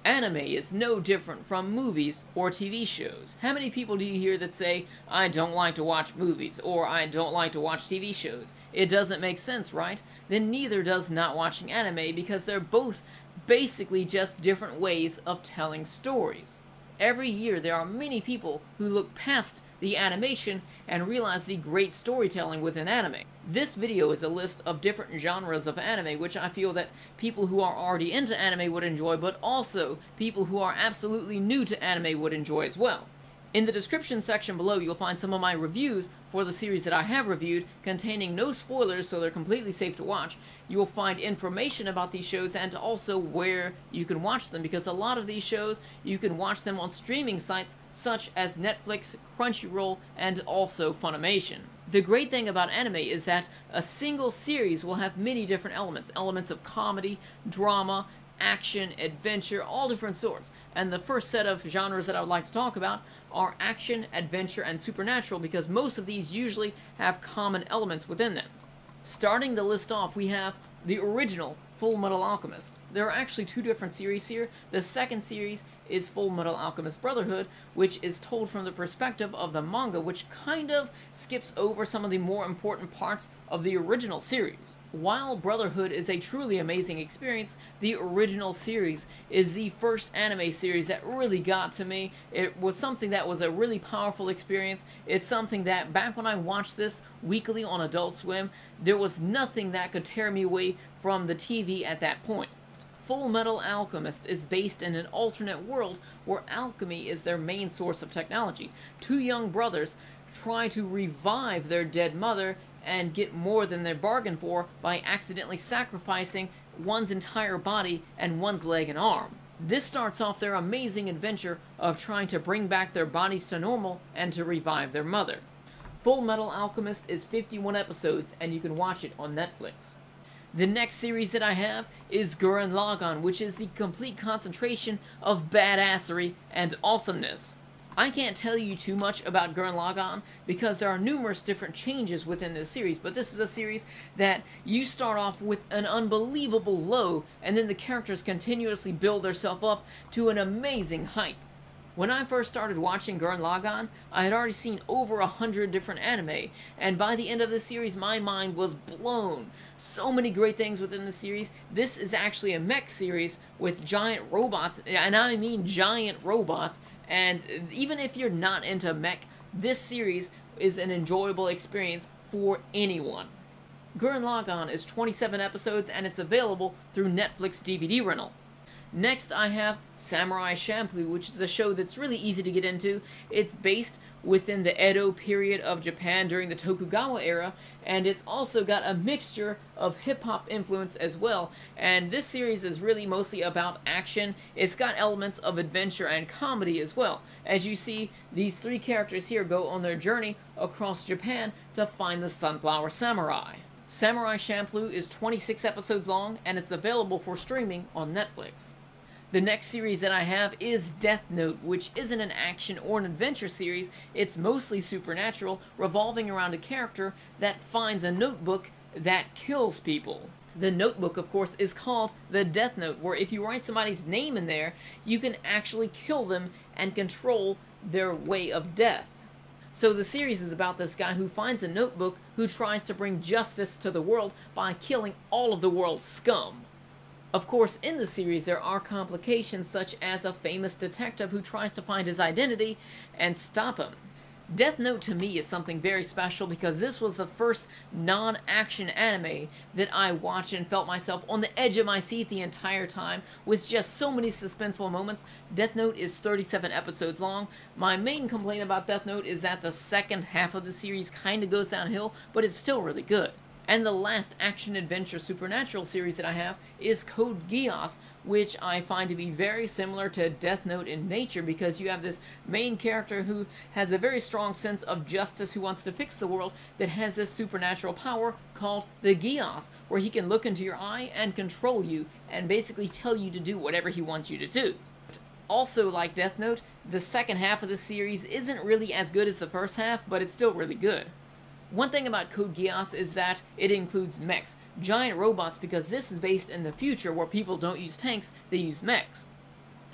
Anime is no different from movies or TV shows. How many people do you hear that say, I don't like to watch movies, or I don't like to watch TV shows? It doesn't make sense, right? Then neither does not watching anime, because they're both basically just different ways of telling stories. Every year there are many people who look past the animation and realize the great storytelling within anime. This video is a list of different genres of anime which I feel that people who are already into anime would enjoy, but also people who are absolutely new to anime would enjoy as well. In the description section below, you'll find some of my reviews for the series that I have reviewed, containing no spoilers, so they're completely safe to watch. You will find information about these shows and also where you can watch them, because a lot of these shows, you can watch them on streaming sites such as Netflix, Crunchyroll, and also Funimation. The great thing about anime is that a single series will have many different elements. Elements of comedy, drama, action, adventure, all different sorts. And the first set of genres that I would like to talk about are action, adventure, and supernatural, because most of these usually have common elements within them. Starting the list off, we have the original Full Metal Alchemist. There are actually two different series here. The second series is Full Metal Alchemist Brotherhood, which is told from the perspective of the manga, which kind of skips over some of the more important parts of the original series. While Brotherhood is a truly amazing experience, the original series is the first anime series that really got to me. It was something that was a really powerful experience. It's something that, back when I watched this weekly on Adult Swim, there was nothing that could tear me away from the TV at that point. Full Metal Alchemist is based in an alternate world where alchemy is their main source of technology. Two young brothers try to revive their dead mother and get more than they bargained for by accidentally sacrificing one's entire body and one's leg and arm. This starts off their amazing adventure of trying to bring back their bodies to normal and to revive their mother. Full Metal Alchemist is 51 episodes, and you can watch it on Netflix. The next series that I have is Gurren Lagann, which is the complete concentration of badassery and awesomeness. I can't tell you too much about Gurren Lagann because there are numerous different changes within this series, but this is a series that you start off with an unbelievable low, and then the characters continuously build themselves up to an amazing height. When I first started watching Gurren Lagann, I had already seen over 100 different anime, and by the end of the series, my mind was blown. So many great things within the series. This is actually a mech series with giant robots, and I mean giant robots, and even if you're not into mech, this series is an enjoyable experience for anyone. Gurren Lagann is 27 episodes, and it's available through Netflix DVD rental. Next, I have Samurai Champloo, which is a show that's really easy to get into. It's based within the Edo period of Japan during the Tokugawa era, and it's also got a mixture of hip-hop influence as well. And this series is really mostly about action. It's got elements of adventure and comedy as well. As you see, these three characters here go on their journey across Japan to find the Sunflower Samurai. Samurai Champloo is 26 episodes long, and it's available for streaming on Netflix. The next series that I have is Death Note, which isn't an action or an adventure series. It's mostly supernatural, revolving around a character that finds a notebook that kills people. The notebook, of course, is called the Death Note, where if you write somebody's name in there, you can actually kill them and control their way of death. So the series is about this guy who finds a notebook who tries to bring justice to the world by killing all of the world's scum. Of course, in the series there are complications such as a famous detective who tries to find his identity and stop him. Death Note to me is something very special because this was the first non-action anime that I watched and felt myself on the edge of my seat the entire time with just so many suspenseful moments. Death Note is 37 episodes long. My main complaint about Death Note is that the second half of the series kind of goes downhill, but it's still really good. And the last action-adventure supernatural series that I have is Code Geass, which I find to be very similar to Death Note in nature because you have this main character who has a very strong sense of justice, who wants to fix the world, that has this supernatural power called the Geass, where he can look into your eye and control you and basically tell you to do whatever he wants you to do. Also, like Death Note, the second half of the series isn't really as good as the first half, but it's still really good. One thing about Code Geass is that it includes mechs, giant robots, because this is based in the future where people don't use tanks, they use mechs.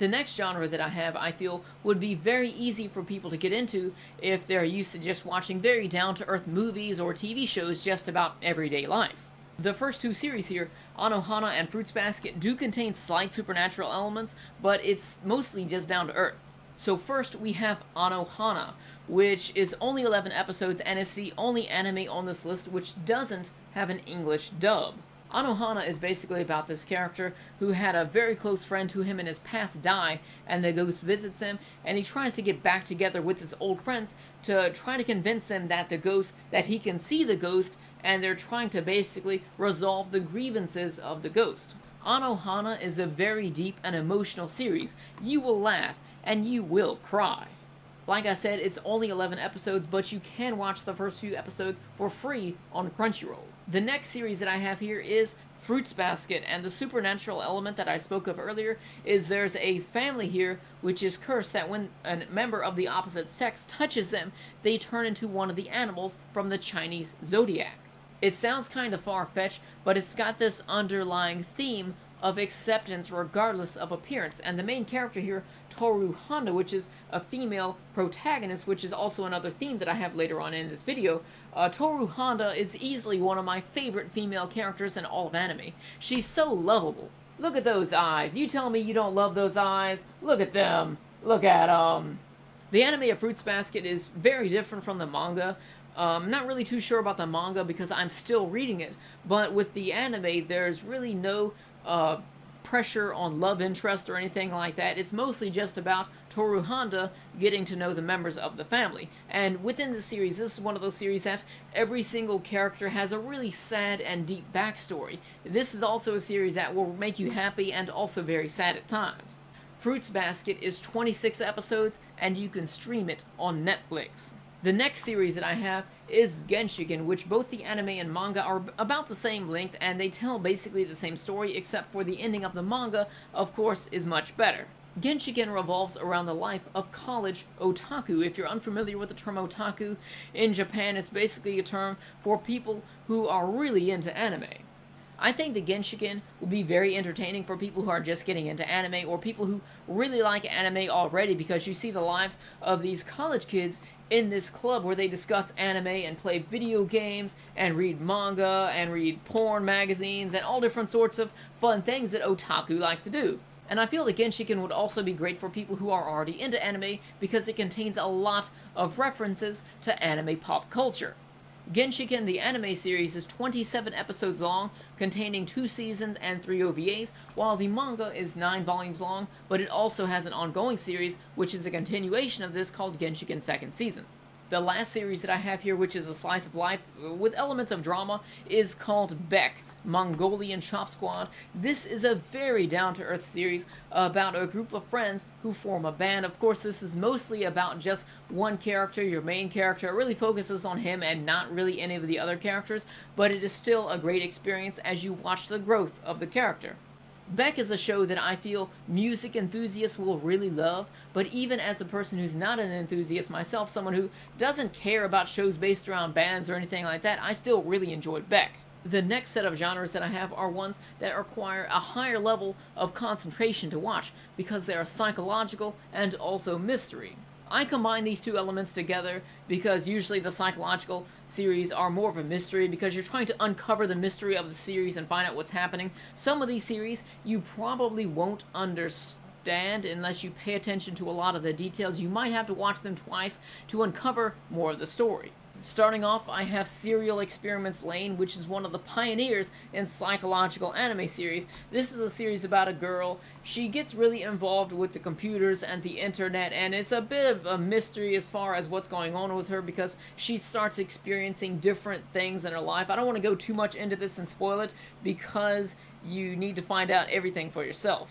The next genre that I have, I feel, would be very easy for people to get into if they're used to just watching very down-to-earth movies or TV shows just about everyday life. The first two series here, Anohana and Fruits Basket, do contain slight supernatural elements, but it's mostly just down to earth. So first we have Anohana, which is only 11 episodes and it's the only anime on this list which doesn't have an English dub. Anohana is basically about this character who had a very close friend who him in his past die, and the ghost visits him, and he tries to get back together with his old friends to try to convince them that he can see the ghost, and they're trying to basically resolve the grievances of the ghost. Anohana is a very deep and emotional series. You will laugh, and you will cry. Like I said, it's only 11 episodes, but you can watch the first few episodes for free on Crunchyroll. The next series that I have here is Fruits Basket, and the supernatural element that I spoke of earlier is there's a family here which is cursed that when a member of the opposite sex touches them, they turn into one of the animals from the Chinese zodiac. It sounds kind of far-fetched, but it's got this underlying theme of acceptance regardless of appearance, and the main character here, Toru Honda, which is a female protagonist, which is also another theme that I have later on in this video. Toru Honda is easily one of my favorite female characters in all of anime. She's so lovable. Look at those eyes. You tell me you don't love those eyes? Look at them. Look at them. The anime of Fruits Basket is very different from the manga. I'm not really too sure about the manga because I'm still reading it, but with the anime, there's really no pressure on love interest or anything like that. It's mostly just about Toru Honda getting to know the members of the family. And within the series, this is one of those series that every single character has a really sad and deep backstory. This is also a series that will make you happy and also very sad at times. Fruits Basket is 26 episodes, and you can stream it on Netflix. The next series that I have is Ginn Chicken, which both the anime and manga are about the same length, and they tell basically the same story, except for the ending of the manga, of course, is much better. Ginn Chicken revolves around the life of college otaku. If you're unfamiliar with the term otaku, in Japan it's basically a term for people who are really into anime. I think the Ginn Chicken will be very entertaining for people who are just getting into anime, or people who really like anime already, because you see the lives of these college kids in this club where they discuss anime and play video games and read manga and read porn magazines and all different sorts of fun things that otaku like to do. And I feel that Ginn Chicken would also be great for people who are already into anime because it contains a lot of references to anime pop culture. Ginn Chicken, the anime series, is 27 episodes long, containing 2 seasons and 3 OVAs, while the manga is 9 volumes long, but it also has an ongoing series, which is a continuation of this called Ginn Chicken Second Season. The last series that I have here, which is a slice of life with elements of drama, is called Beck, Mongolian Chop Squad. This is a very down-to-earth series about a group of friends who form a band. Of course, this is mostly about just one character, your main character. It really focuses on him and not really any of the other characters, but it is still a great experience as you watch the growth of the character. Beck is a show that I feel music enthusiasts will really love, but even as a person who's not an enthusiast myself, someone who doesn't care about shows based around bands or anything like that, I still really enjoyed Beck. The next set of genres that I have are ones that require a higher level of concentration to watch because they are psychological and also mystery. I combine these two elements together because usually the psychological series are more of a mystery because you're trying to uncover the mystery of the series and find out what's happening. Some of these series you probably won't understand unless you pay attention to a lot of the details. You might have to watch them twice to uncover more of the story. Starting off, I have Serial Experiments Lain, which is one of the pioneers in psychological anime series. This is a series about a girl. She gets really involved with the computers and the internet, and it's a bit of a mystery as far as what's going on with her because she starts experiencing different things in her life. I don't want to go too much into this and spoil it because you need to find out everything for yourself.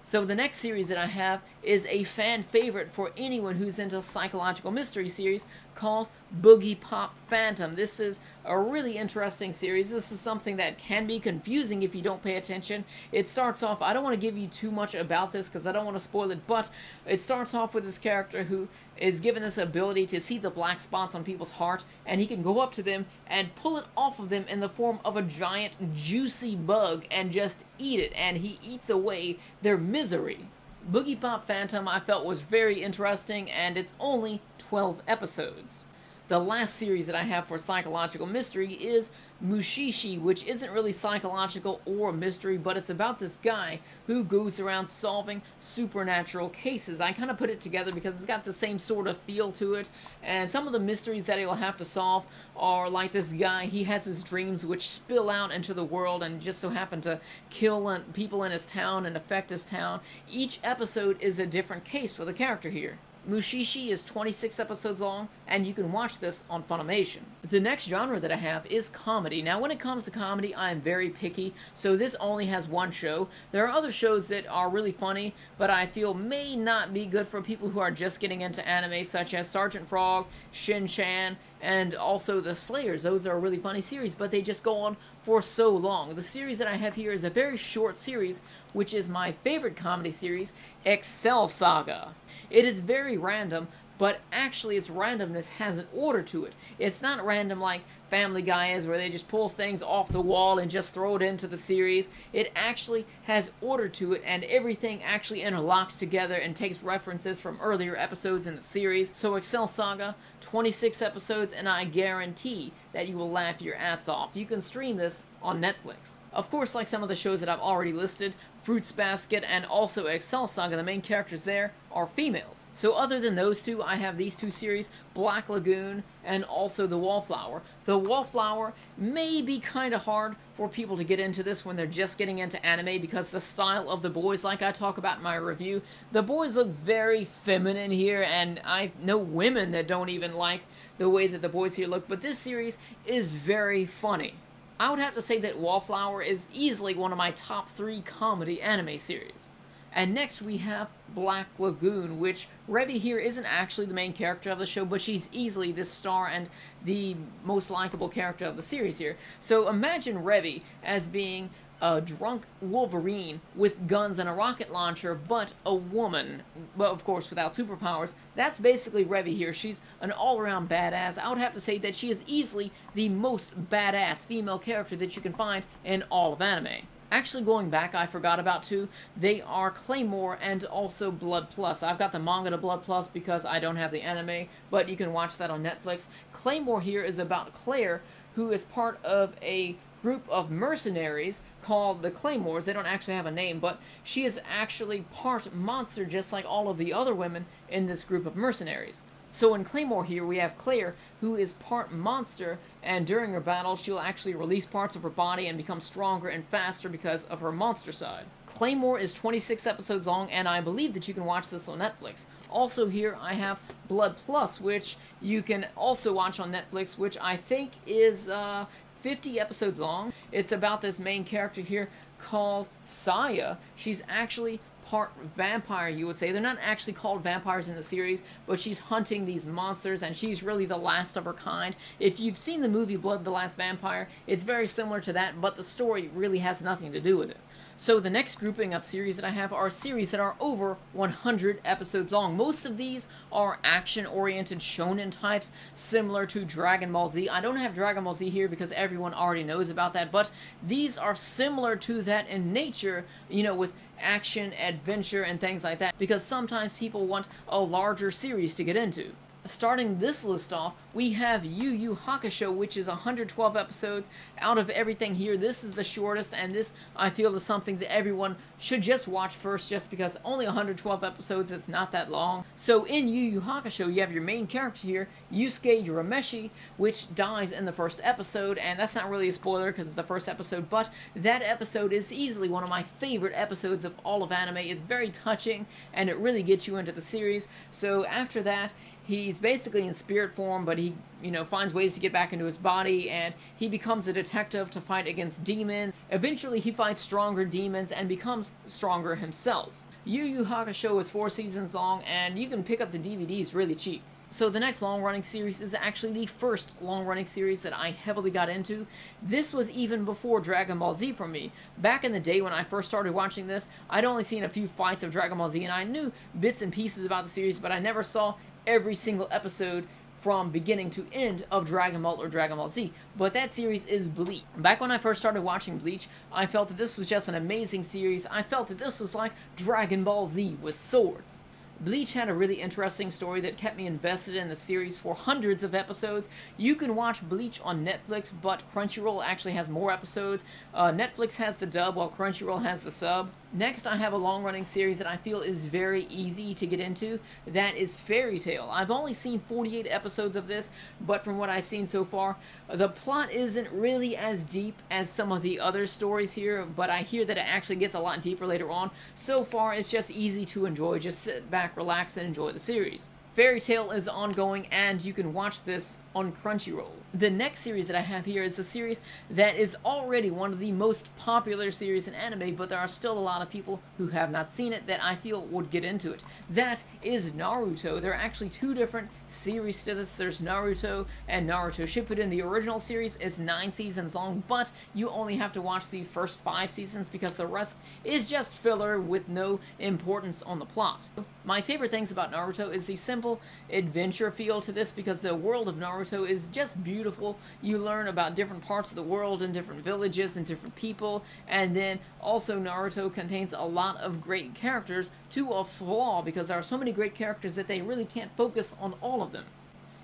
So the next series that I have is a fan favorite for anyone who's into psychological mystery series called Boogie Pop Phantom. This is a really interesting series. This is something that can be confusing if you don't pay attention. It starts off, I don't want to give you too much about this because I don't want to spoil it, but it starts off with this character who is given this ability to see the black spots on people's heart, and he can go up to them and pull it off of them in the form of a giant juicy bug and just eat it, and he eats away their misery. Boogie Pop Phantom I felt was very interesting, and it's only 12 episodes. The last series that I have for psychological mystery is Mushishi, which isn't really psychological or mystery, but it's about this guy who goes around solving supernatural cases. I kind of put it together because it's got the same sort of feel to it, and some of the mysteries that he'll have to solve are like this guy, he has his dreams which spill out into the world and just so happen to kill people in his town and affect his town. Each episode is a different case for the character here. Mushishi is 26 episodes long, and you can watch this on Funimation. The next genre that I have is comedy. Now, when it comes to comedy, I am very picky, so this only has one show. There are other shows that are really funny, but I feel may not be good for people who are just getting into anime, such as Sergeant Frog, Shin-Chan, and also The Slayers. Those are really funny series, but they just go on for so long. The series that I have here is a very short series, which is my favorite comedy series, Excel Saga. It is very random, but actually its randomness has an order to it. It's not random like Family Guy is, where they just pull things off the wall and just throw it into the series. It actually has order to it, and everything actually interlocks together and takes references from earlier episodes in the series. So Excel Saga, 26 episodes, and I guarantee that you will laugh your ass off. You can stream this on Netflix. Of course, like some of the shows that I've already listed, Fruits Basket and also Excel Saga, the main characters there are females. So other than those two, I have these two series, Black Lagoon and also The Wallflower. The Wallflower may be kind of hard for people to get into this when they're just getting into anime because the style of the boys, like I talk about in my review, the boys look very feminine here, and I know women that don't even like the way that the boys here look, but this series is very funny. I would have to say that Wallflower is easily one of my top 3 comedy anime series. And next we have Black Lagoon, which Revy here isn't actually the main character of the show, but she's easily the star and the most likable character of the series here. So imagine Revy as being a drunk Wolverine with guns and a rocket launcher, but a woman, well, of course, without superpowers. That's basically Revy here. She's an all-around badass. I would have to say that she is easily the most badass female character that you can find in all of anime. Actually, going back, I forgot about 2. They are Claymore and also Blood Plus. I've got the manga to Blood Plus because I don't have the anime, but you can watch that on Netflix. Claymore here is about Claire, who is part of a group of mercenaries called the Claymores. They don't actually have a name, but she is actually part monster, just like all of the other women in this group of mercenaries. So in Claymore here, we have Claire, who is part monster, and during her battle, she'll actually release parts of her body and become stronger and faster because of her monster side. Claymore is 26 episodes long, and I believe that you can watch this on Netflix. Also here, I have Blood Plus, which you can also watch on Netflix, which I think is 50 episodes long. It's about this main character here called Saya. She's actually part vampire, you would say. They're not actually called vampires in the series, but she's hunting these monsters, and she's really the last of her kind. If you've seen the movie Blood the Last Vampire, it's very similar to that, but the story really has nothing to do with it. So the next grouping of series that I have are series that are over 100 episodes long. Most of these are action-oriented shonen types, similar to Dragon Ball Z. I don't have Dragon Ball Z here because everyone already knows about that, but these are similar to that in nature, you know, with action, adventure, and things like that, because sometimes people want a larger series to get into. Starting this list off, we have Yu Hakusho, which is 112 episodes. Out of everything here, this is the shortest, and this, I feel, is something that everyone should just watch first, just because only 112 episodes, it's not that long. So in Yu Hakusho, you have your main character here, Yusuke Urameshi, which dies in the first episode, and that's not really a spoiler because it's the first episode, but that episode is easily one of my favorite episodes of all of anime. It's very touching, and it really gets you into the series. So after that, he's basically in spirit form, but he, finds ways to get back into his body, and he becomes a detective to fight against demons. Eventually, he fights stronger demons and becomes stronger himself. Yu Hakusho is 4 seasons long, and you can pick up the DVDs really cheap. So the next long-running series is actually the first long-running series that I heavily got into. This was even before Dragon Ball Z for me. Back in the day when I first started watching this, I'd only seen a few fights of Dragon Ball Z, and I knew bits and pieces about the series, but I never saw every single episode from beginning to end of Dragon Ball or Dragon Ball Z, but that series is Bleach. Back when I first started watching Bleach, I felt that this was just an amazing series. I felt that this was like Dragon Ball Z with swords. Bleach had a really interesting story that kept me invested in the series for hundreds of episodes. You can watch Bleach on Netflix, but Crunchyroll actually has more episodes. Netflix has the dub, while Crunchyroll has the sub. Next, I have a long-running series that I feel is very easy to get into. That is Fairy Tail. I've only seen 48 episodes of this, but from what I've seen so far, the plot isn't really as deep as some of the other stories here, but I hear that it actually gets a lot deeper later on. So far, it's just easy to enjoy. Just sit back, relax, and enjoy the series. Fairy Tail is ongoing, and you can watch this on Crunchyroll. The next series that I have here is a series that is already one of the most popular series in anime, but there are still a lot of people who have not seen it that I feel would get into it. That is Naruto. There are actually two different series to this. There's Naruto and Naruto Shippuden. The original series is 9 seasons long, but you only have to watch the first 5 seasons because the rest is just filler with no importance on the plot. My favorite things about Naruto is the simple adventure feel to this because the world of Naruto is just beautiful. You learn about different parts of the world and different villages and different people, and then also Naruto contains a lot of great characters to a flaw because there are so many great characters that they really can't focus on all of them.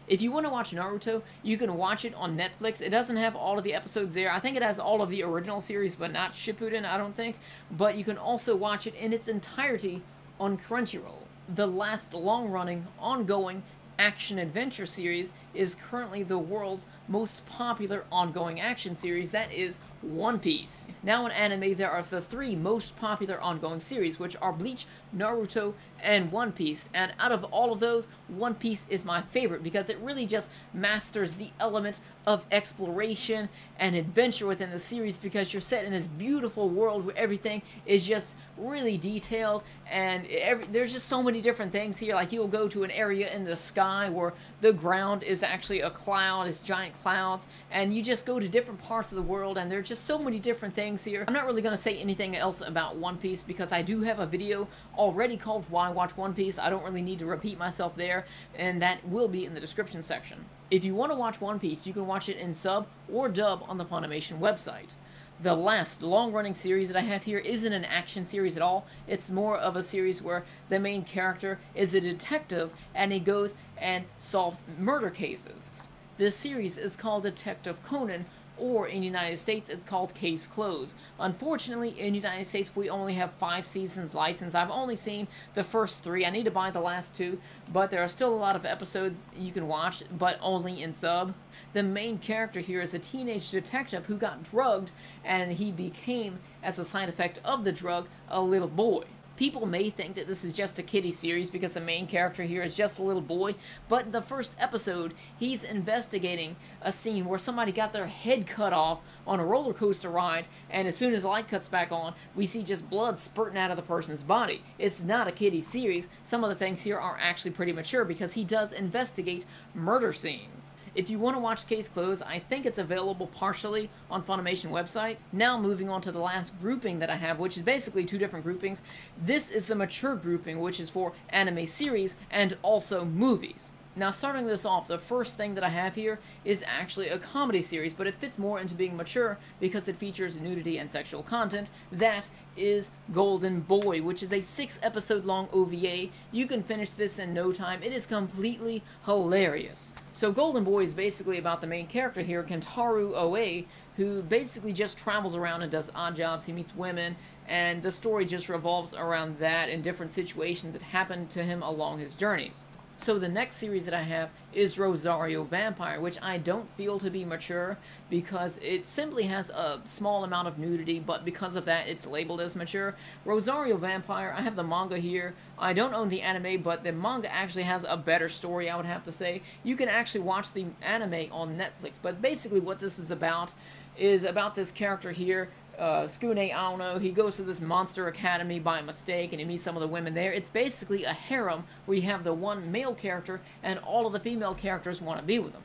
If you want to watch Naruto, you can watch it on Netflix. It doesn't have all of the episodes there. I think it has all of the original series, but not Shippuden, I don't think. But you can also watch it in its entirety on Crunchyroll. The last long-running, ongoing action-adventure series is currently the world's most popular ongoing action series, that is One Piece. Now in anime, there are the 3 most popular ongoing series, which are Bleach, Naruto, and One Piece, and out of all of those, One Piece is my favorite because it really just masters the element of exploration and adventure within the series because you're set in this beautiful world where everything is just really detailed, and there's just so many different things here. Like, you'll go to an area in the sky where the ground is actually a cloud, it's giant clouds, and you just go to different parts of the world, and there's just so many different things here. I'm not really going to say anything else about One Piece because I do have a video already called Why Watch One Piece. I don't really need to repeat myself there, and that will be in the description section. If you want to watch One Piece, you can watch it in sub or dub on the Funimation website. The last long-running series that I have here isn't an action series at all. It's more of a series where the main character is a detective and he goes and solves murder cases. This series is called Detective Conan, or in the United States, it's called Case Closed. Unfortunately, in the United States, we only have 5 seasons licensed. I've only seen the first 3. I need to buy the last 2, but there are still a lot of episodes you can watch, but only in sub. The main character here is a teenage detective who got drugged, and he became, as a side effect of the drug, a little boy. People may think that this is just a kiddie series because the main character here is just a little boy, but in the first episode, he's investigating a scene where somebody got their head cut off on a roller coaster ride, and as soon as the light cuts back on, we see just blood spurting out of the person's body. It's not a kiddie series. Some of the things here are actually pretty mature because he does investigate murder scenes. If you want to watch Case Closed, I think it's available partially on Funimation website. Now moving on to the last grouping that I have, which is basically 2 different groupings. This is the mature grouping, which is for anime series and also movies. Now, starting this off, the first thing that I have here is actually a comedy series, but it fits more into being mature because it features nudity and sexual content. That is Golden Boy, which is a 6-episode long OVA. You can finish this in no time. It is completely hilarious. So Golden Boy is basically about the main character here, Kentaro Oe, who basically just travels around and does odd jobs. He meets women, and the story just revolves around that and different situations that happen to him along his journeys. So the next series that I have is Rosario Vampire, which I don't feel to be mature because it simply has a small amount of nudity, but because of that, it's labeled as mature. Rosario Vampire, I have the manga here. I don't own the anime, but the manga actually has a better story, I would have to say. You can actually watch the anime on Netflix, but basically what this is about this character here, Skune Aono. He goes to this monster academy by mistake and he meets some of the women there. It's basically a harem where you have the one male character and all of the female characters want to be with him.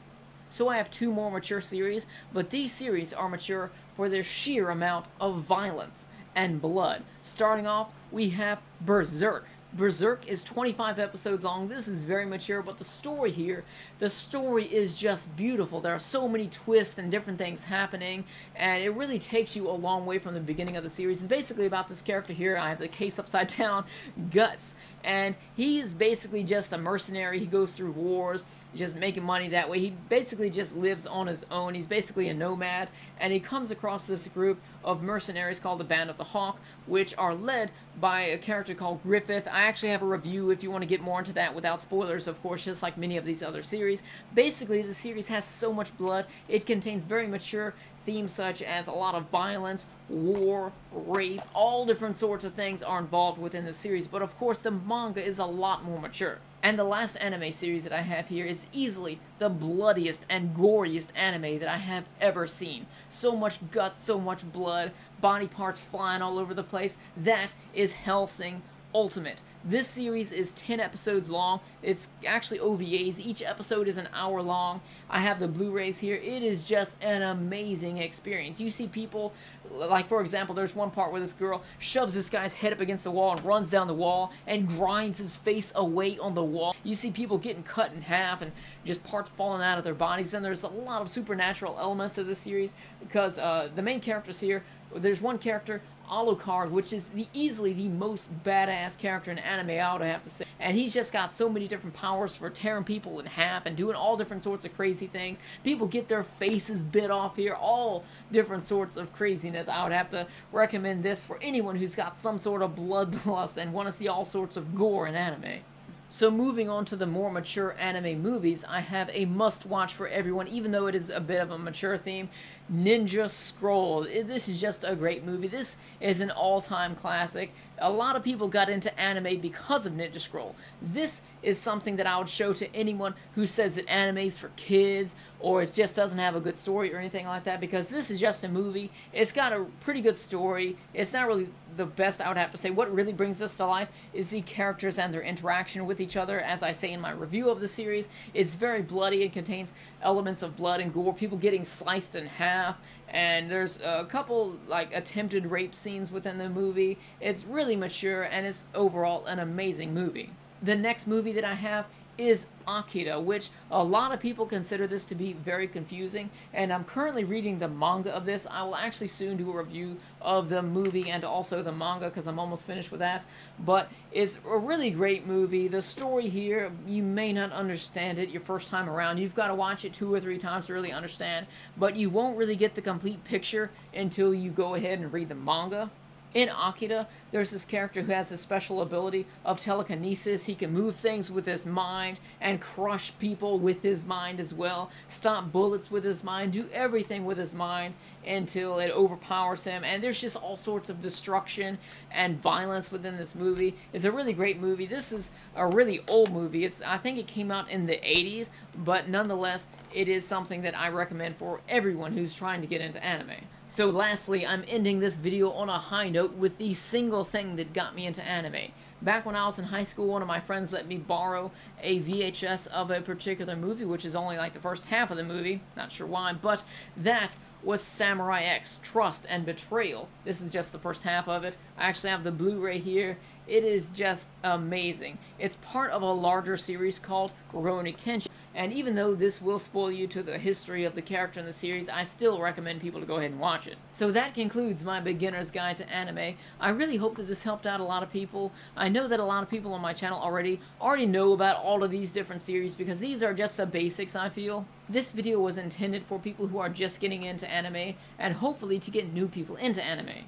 So I have 2 more mature series, but these series are mature for their sheer amount of violence and blood. Starting off, we have Berserk. Berserk is 25 episodes long. This is very mature, but the story here, the story is just beautiful. There are so many twists and different things happening, and it really takes you a long way from the beginning of the series. It's basically about this character here. I have the case upside down, Guts, and he is basically just a mercenary. He goes through wars, just making money that way. He basically just lives on his own. He's basically a nomad, and he comes across this group of mercenaries called the Band of the Hawk, which are led by a character called Griffith. I actually have a review if you want to get more into that without spoilers, of course, just like many of these other series. Basically, the series has so much blood. It contains very mature themes such as a lot of violence, war, rape, all different sorts of things are involved within the series, but of course the manga is a lot more mature. And the last anime series that I have here is easily the bloodiest and goriest anime that I have ever seen. So much guts, so much blood, body parts flying all over the place. That is Helsing Ultimate. This series is 10 episodes long. It's actually OVAs. Each episode is an hour long. I have the Blu-rays here. It is just an amazing experience. You see people, like for example, there's one part where this girl shoves this guy's head up against the wall and runs down the wall and grinds his face away on the wall. You see people getting cut in half and just parts falling out of their bodies. And there's a lot of supernatural elements to this series because the main characters here, there's one character, Alucard, which is easily the most badass character in anime, I would have to say. And he's just got so many different powers for tearing people in half and doing all different sorts of crazy things. People get their faces bit off here, all different sorts of craziness. I would have to recommend this for anyone who's got some sort of bloodlust and want to see all sorts of gore in anime. So moving on to the more mature anime movies, I have a must-watch for everyone, even though it is a bit of a mature theme, Ninja Scroll. This is just a great movie. This is an all-time classic. A lot of people got into anime because of Ninja Scroll. This is something that I would show to anyone who says that anime is for kids or it just doesn't have a good story or anything like that, because this is just a movie. It's got a pretty good story. It's not really the best, I would have to say. What really brings this to life is the characters and their interaction with each other. As I say in my review of the series, it's very bloody. It contains elements of blood and gore, people getting sliced in half, and there's a couple like attempted rape scenes within the movie. It's really mature, and it's overall an amazing movie. The next movie that I have is Akira, which a lot of people consider this to be very confusing, and I'm currently reading the manga of this. I will actually soon do a review of the movie and also the manga because I'm almost finished with that, but it's a really great movie. The story here, you may not understand it your first time around. You've got to watch it 2 or 3 times to really understand, but you won't really get the complete picture until you go ahead and read the manga. In Akira, there's this character who has this special ability of telekinesis. He can move things with his mind and crush people with his mind as well, stop bullets with his mind, do everything with his mind until it overpowers him. And there's just all sorts of destruction and violence within this movie. It's a really great movie. This is a really old movie. I think it came out in the 80s, but nonetheless, it is something that I recommend for everyone who's trying to get into anime. So lastly, I'm ending this video on a high note with the single thing that got me into anime. Back when I was in high school, one of my friends let me borrow a VHS of a particular movie, which is only like the first half of the movie, not sure why, but that was Samurai X, Trust and Betrayal. This is just the first half of it. I actually have the Blu-ray here. It is just amazing. It's part of a larger series called Gurren Lagann. And even though this will spoil you to the history of the character in the series, I still recommend people to go ahead and watch it. So that concludes my beginner's guide to anime. I really hope that this helped out a lot of people. I know that a lot of people on my channel already know about all of these different series because these are just the basics, I feel. This video was intended for people who are just getting into anime and hopefully to get new people into anime.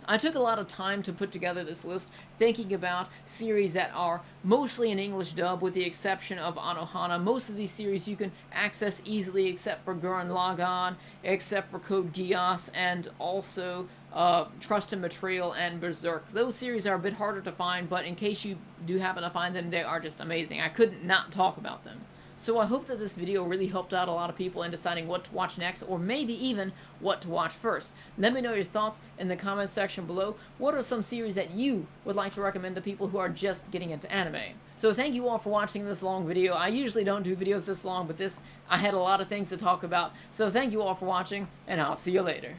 I took a lot of time to put together this list, thinking about series that are mostly in English dub with the exception of Anohana. Most of these series you can access easily except for Gurren Lagann, except for Code Geass, and also Trust and Betrayal and Berserk. Those series are a bit harder to find, but in case you do happen to find them, they are just amazing. I couldn't not talk about them. So I hope that this video really helped out a lot of people in deciding what to watch next, or maybe even what to watch first. Let me know your thoughts in the comments section below. What are some series that you would like to recommend to people who are just getting into anime? So thank you all for watching this long video. I usually don't do videos this long, but I had a lot of things to talk about. So thank you all for watching, and I'll see you later.